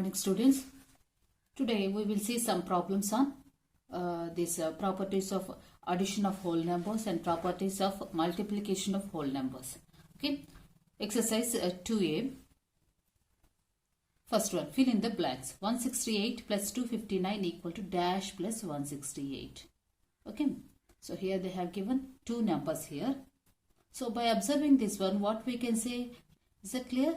morning, students. Today we will see some problems on these properties of addition of whole numbers and properties of multiplication of whole numbers. Okay, exercise 2a. First one, fill in the blanks. 168 plus 259 equal to dash plus 168. Okay, so here they have given two numbers here. So by observing this one, what we can say, is that clear?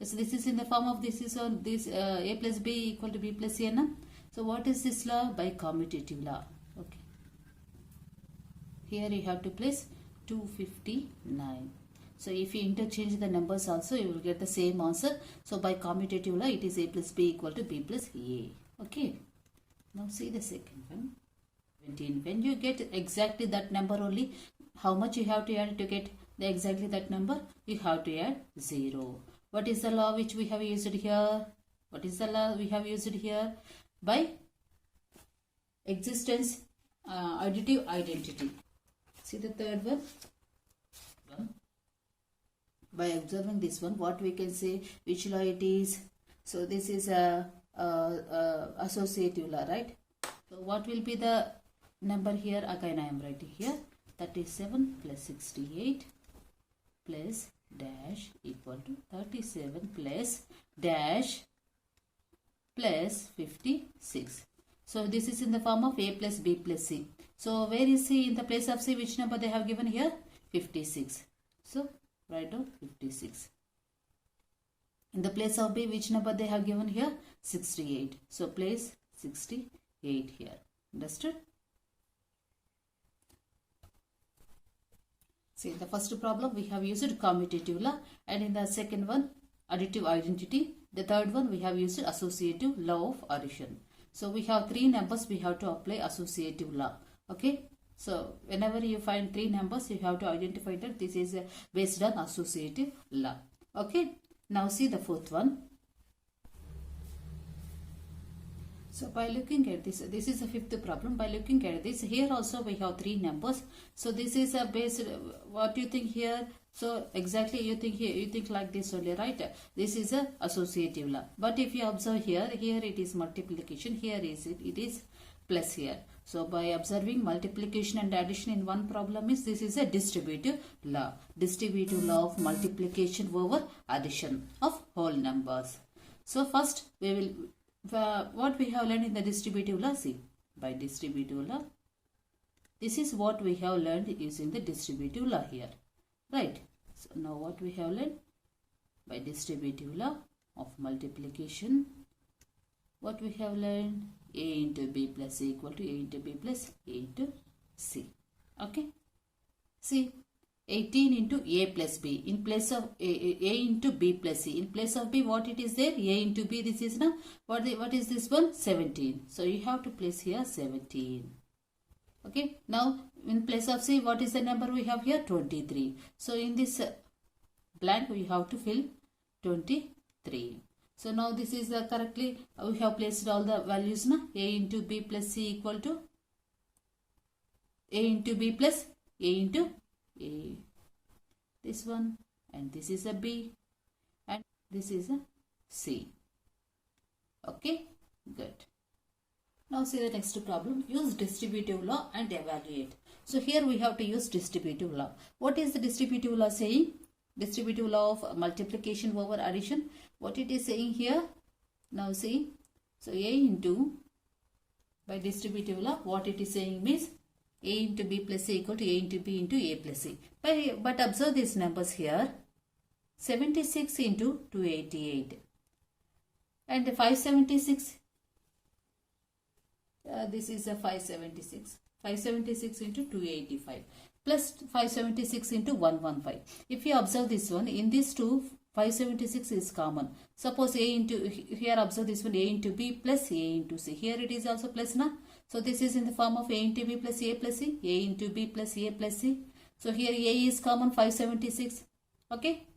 So this is in the form of this is on this a plus b equal to b plus c. Na? So what is this law? By commutative law. Okay. Here you have to place 259. So if you interchange the numbers also, you will get the same answer. So by commutative law, it is a plus b equal to b plus a. Okay. Now see the second one. 17. When you get exactly that number only, how much you have to add to get the exactly that number? You have to add 0. What is the law which we have used here? What is the law we have used here? By existence additive identity. See the third one? By observing this one, what we can say, which law it is? So this is a associative law, right? So what will be the number here? Again I am writing here. 37 plus 68 plus dash equal to 37 plus dash plus 56. So this is in the form of a plus b plus c. So where is c? In the place of c, which number they have given here? 56. So write down 56. In the place of b, which number they have given here? 68. So place 68 here. Understood? See, in the first problem we have used commutative law, and in the second one additive identity. The third one we have used associative law of addition. So we have three numbers, we have to apply associative law. Okay. So whenever you find three numbers, you have to identify that this is based on associative law. Okay. Now see the fourth one. So by looking at this is the fifth problem. By looking at this, here also we have three numbers. So this is a base. What do you think here? So exactly you think here, you think like this only, right? This is a associative law. But if you observe here it is multiplication. Here it is plus here. So by observing multiplication and addition in one problem is, this is a distributive law. Distributive law of multiplication over addition of whole numbers. So first we will. What we have learned in the distributive law, see, by distributive law, this is what we have learned using the distributive law here, right? So now what we have learned by distributive law of multiplication, what we have learned, a into b plus c equal to a into b plus a into c. Okay, see, 18 into a plus b in place of a into b plus c. In place of b, what it is there? A into b. This is now what is this one? 17. So you have to place here 17. Okay. Now in place of c, what is the number we have here? 23. So in this blank we have to fill 23. So now this is correctly we have placed all the values now. A into b plus c equal to a into b plus a into a. This one, and this is a b, and this is a c. Okay, good. Now see the next problem. Use distributive law and evaluate. So here we have to use distributive law. What is the distributive law saying? Distributive law of multiplication over addition. What it is saying here? Now see, so a into, by distributive law, what it is saying means a into b plus c equal to a into b into a plus c. But observe these numbers here. 76 into 288. And 576. This is a 576. 576 into 285. Plus 576 into 115. If you observe this one, in these two, 576 is common. Suppose a into, here observe this one, a into b plus a into c. Here it is also plus na. So this is in the form of a into b plus a plus c, a into b plus a plus c. So here a is common, 576. Okay.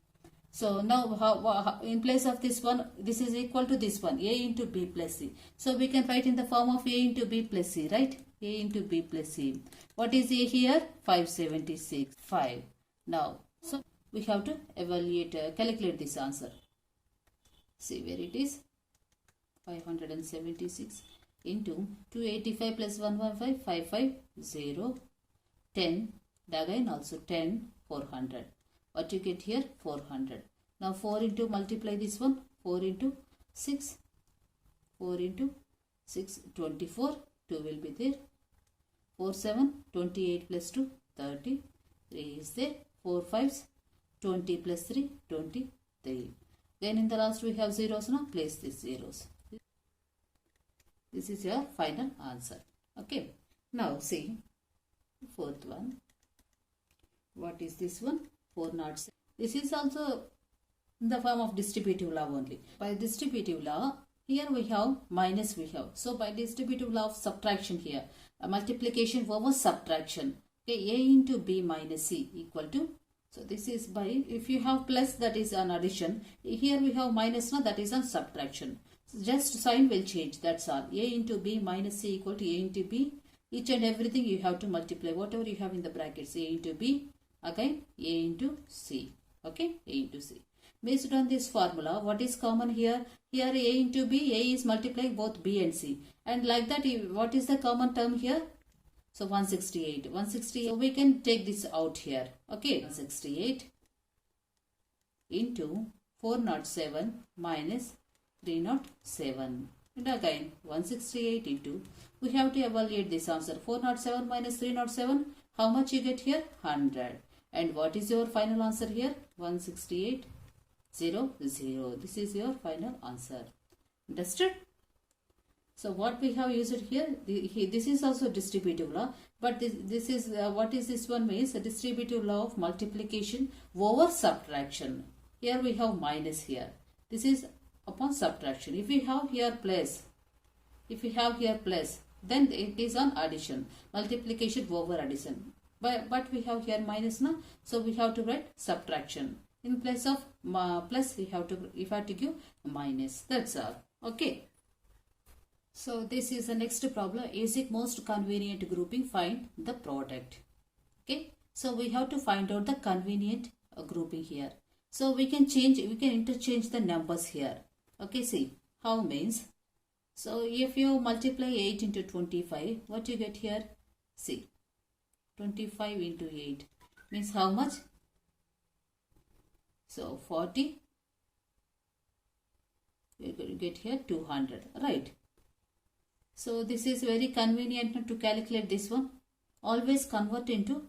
So now how, in place of this one, this is equal to this one, a into b plus c. So we can write in the form of a into b plus c, right? A into b plus c. What is a here? 576. 5. Now, so we have to evaluate, calculate this answer. See where it is. 576 into 285 plus 115, 550, 10, and again also 10, 400. What you get here? 400. Now 4 into multiply this one, 4 into 6, 4 into 6, 24, 2 will be there. 4 7, 28 plus 2, 30, 3 is there. 4 5s, 20 plus 3, 23. Then in the last we have zeros. Now place these zeros. This is your final answer. Okay. Now see fourth one. What is this one? 406. This is also in the form of distributive law only. By distributive law, here we have minus we have. So by distributive law of subtraction here, multiplication over subtraction. Okay, A into B minus C equal to. So this is by, if you have plus, that is an addition. Here we have minus, now that is an subtraction. So just sign will change, that's all. A into B minus C equal to A into B. Each and everything you have to multiply. Whatever you have in the brackets, A into B, again A into C. Okay, A into C. Based on this formula, what is common here? Here A into B, A is multiplying both B and C. And like that, what is the common term here? So 168. 168. So we can take this out here. Okay, 168 into 407 minus 307. And again 168 into, we have to evaluate this answer. 407 minus 307. How much you get here? 100. And what is your final answer here? 168. 0, 0. This is your final answer. Understood? So what we have used here, this is also distributive law, but this is what is this one means? A distributive law of multiplication over subtraction. Here we have minus here. This is upon subtraction. If we have here plus, then it is on addition. Multiplication over addition. But we have here minus now, so we have to write subtraction. In place of plus, we have to give minus. That's all. Okay. So this is the next problem. Is it most convenient grouping? Find the product. Okay. So we have to find out the convenient grouping here. So we can interchange the numbers here. Okay. See how means. So if you multiply 8 into 25, what you get here? See, 25 into 8 means how much? So 40. You get here 200, right? So this is very convenient to calculate this one. Always convert into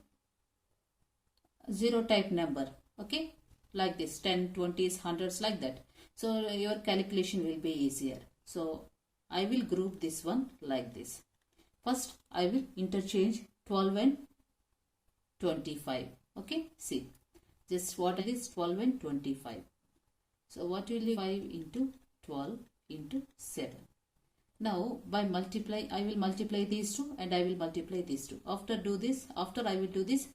0 type number. Okay, like this, 10, 20s, 100s, like that. So your calculation will be easier. So I will group this one like this. First I will interchange 12 and 25. Okay, see just what it is, 12 and 25. So what will be 5 into 12 into 7. Now by multiply, I will multiply these two and I will multiply these two. After I will do this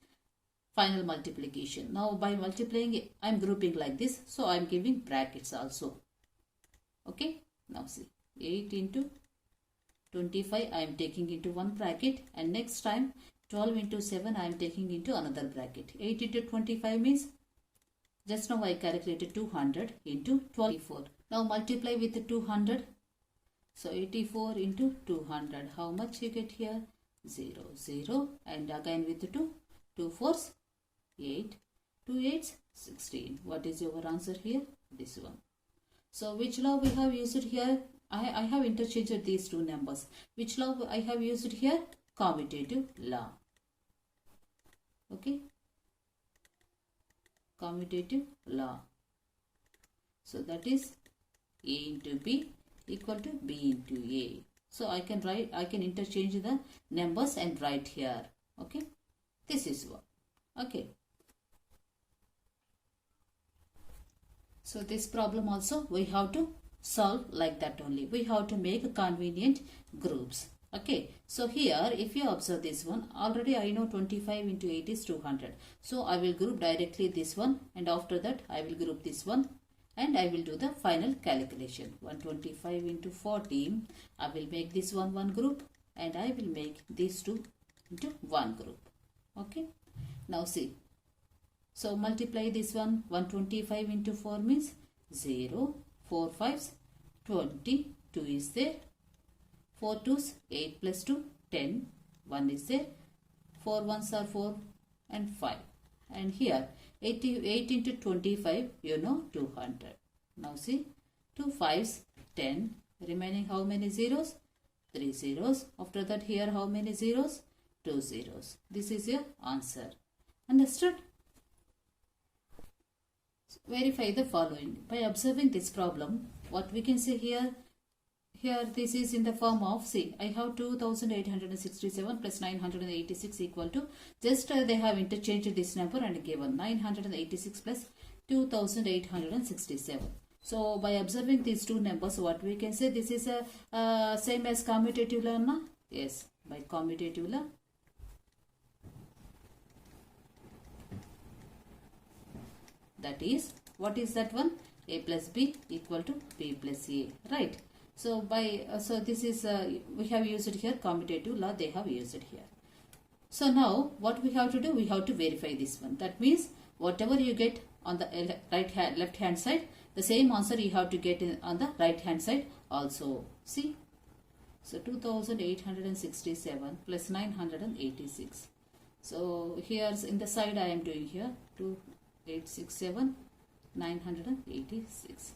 final multiplication. Now by multiplying, I am grouping like this. So I am giving brackets also. Okay. Now see, 8 into 25 I am taking into one bracket, and next time 12 into 7 I am taking into another bracket. 8 into 25 means, just now I calculated 200 into 24. Now multiply with 200. So 84 into 200. How much you get here? 0, 0. And again with 2. 2 4s, 8. 2 8s, 16. What is your answer here? This one. So which law we have used here? I have interchanged these two numbers. Which law I have used here? Commutative law. Okay. Commutative law. So that is A into B equal to B into A. So I can interchange the numbers and write here. Okay. This is what. Okay. So this problem also we have to solve like that only. We have to make convenient groups. Okay. So here if you observe this one, already I know 25 into 8 is 200. So I will group directly this one, and after that I will group this one. And I will do the final calculation. 125 into 40. I will make this one group, and I will make these two into one group. Okay. Now see. So multiply this one. 125 into 4 means 0. 4 5s, 20. 2 is there. 4 2s, 8 plus 2, 10. 1 is there. 4 1s are 4 and 5. And here 8 into 25, 200. Now see, 2 5s, 10. Remaining how many zeros? 3 zeros. After that here how many zeros? 2 zeros. This is your answer. Understood? So verify the following. By observing this problem, what we can say here this is in the form of, see, I have 2867 plus 986 equal to, just they have interchanged this number and given 986 plus 2867. So by observing these two numbers, what we can say, this is a same as commutative law, na? Yes, by commutative law. That is, what is that one? A plus B equal to B plus A, right? So by so this is we have used here commutative law, they have used it here. So now what we have to do, we have to verify this one. That means whatever you get on the left hand side, the same answer you have to get on the right hand side also. See, so 2867 plus 986. So here's in the side I am doing here 2867 986.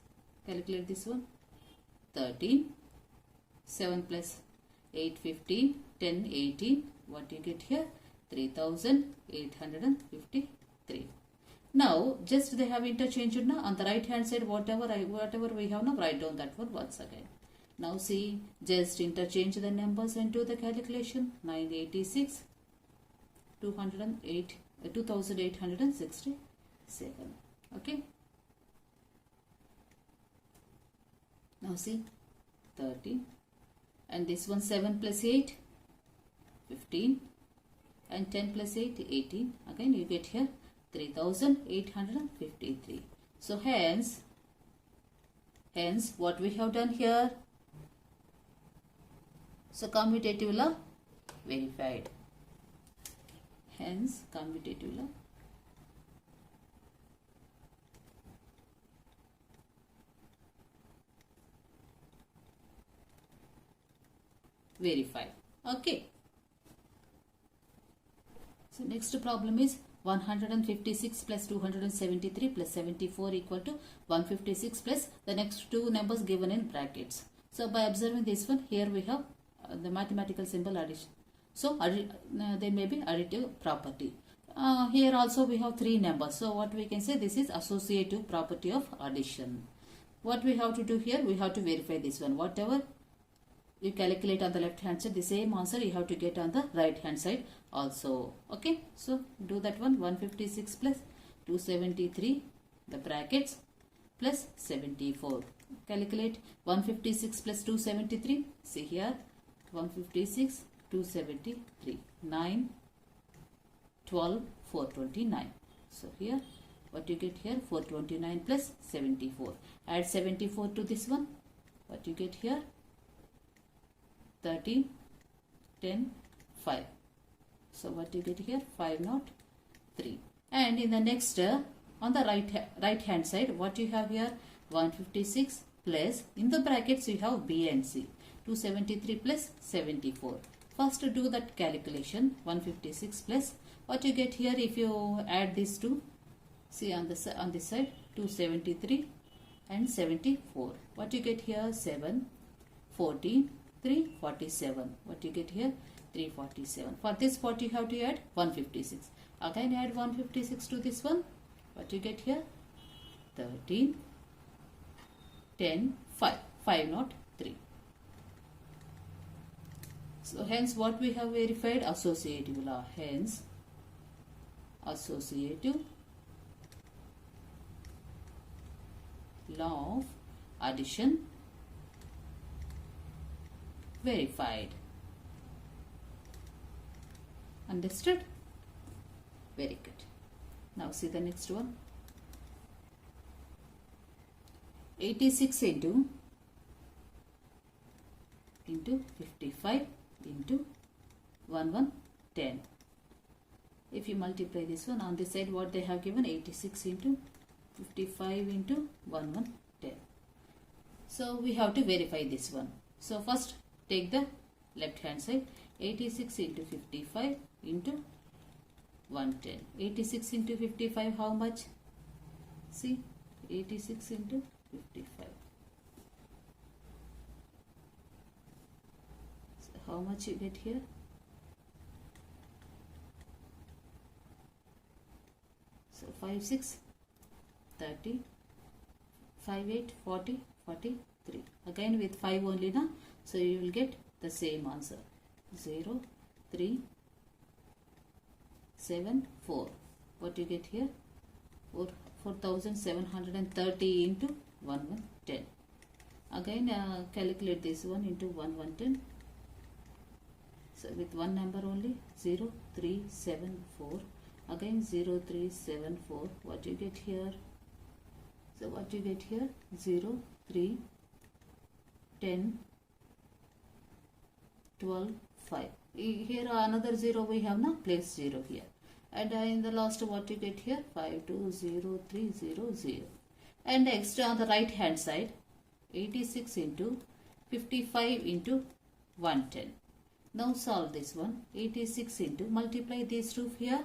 Calculate this one. 13, 7 plus 8 15, 10 18. What you get here? 3853. Now just they have interchanged now on the right hand side, whatever we have now, write down that one once again. Now see, just interchange the numbers and do the calculation. 986, 208, 2867. Okay. Now see, 13, and this one 7 plus 8, 15, and 10 plus 8, 18. Again you get here 3853. So hence what we have done here, so commutative law verified. Hence commutative law verified. Okay. So next problem is 156 plus 273 plus 74 equal to 156 plus the next two numbers given in brackets. So by observing this one, here we have the mathematical symbol addition. So they may be additive property. Here also we have three numbers. So what we can say, this is associative property of addition. What we have to do here, we have to verify this one. Whatever you calculate on the left hand side, the same answer you have to get on the right hand side also. Okay, so do that one. 156 plus 273, the brackets, plus 74. Calculate 156 plus 273. See here, 156, 273, 9, 12, 429. So here, what you get here, 429 plus 74. Add 74 to this one. What you get here, 13, 10, 5. So what you get here, 503. And in the next, on the right hand side, what you have here, 156 plus, in the brackets you have B and C, 273 plus 74. First do that calculation, 156 plus, what you get here, if you add these two, see on this side, 273 and 74. What you get here, 7, 14, 347. What you get here, 347. For this, what you have to add, 156. Again add 156 to this one. What you get here, 13, 10, 5. 5 not 3. So hence what we have verified, associative law. Hence associative law of addition verified. Understood? Very good. Now see the next one. 86 into 55 into 1110. If you multiply this one on this side, what they have given, 86 into 55 into 1110. So we have to verify this one. So first take the left hand side. 86 into 55 into 110. 86 into 55 how much? See, 86 into 55. So how much you get here? So 5 6 30, 5 8 40, 43. Again with 5 only na, so you will get the same answer. 0 3 7 4. What you get here? 4730 into 1110. Again calculate this one into 1110. So with one number only, 0 3 7 4. Again 0 3 7 4. What you get here? So what you get here? 0 3 10 12 5. Here another 0 we have now, place 0 here. And in the last what you get here? 5 2 0 3 0 0. And next on the right hand side, 86 into 55 into 110. Now solve this one. 86 into, multiply these two here.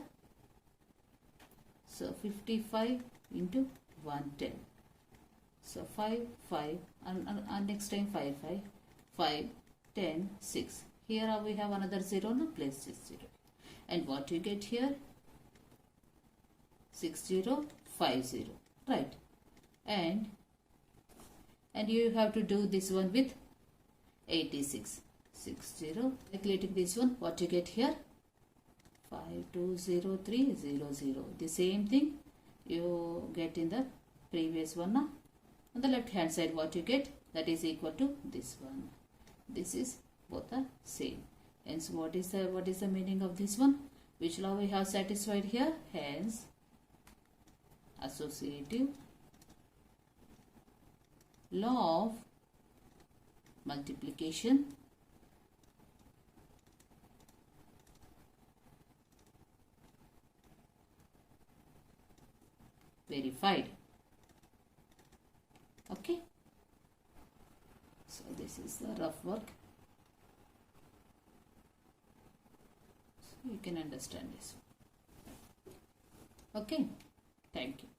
So 55 into 110. So 5 5 and next time 5 5 5 10 6. Here we have another 0, now place this 0. And what you get here? 6050, right? And you have to do this one with 86. 60. Calculating this one, what you get here? 520300. The same thing you get in the previous one. Now on the left hand side, what you get? That is equal to this one. This is both are same. Hence, what is the meaning of this one? Which law we have satisfied here? Hence, associative law of multiplication verified. Okay. So this is the rough work. So you can understand this. Okay. Thank you.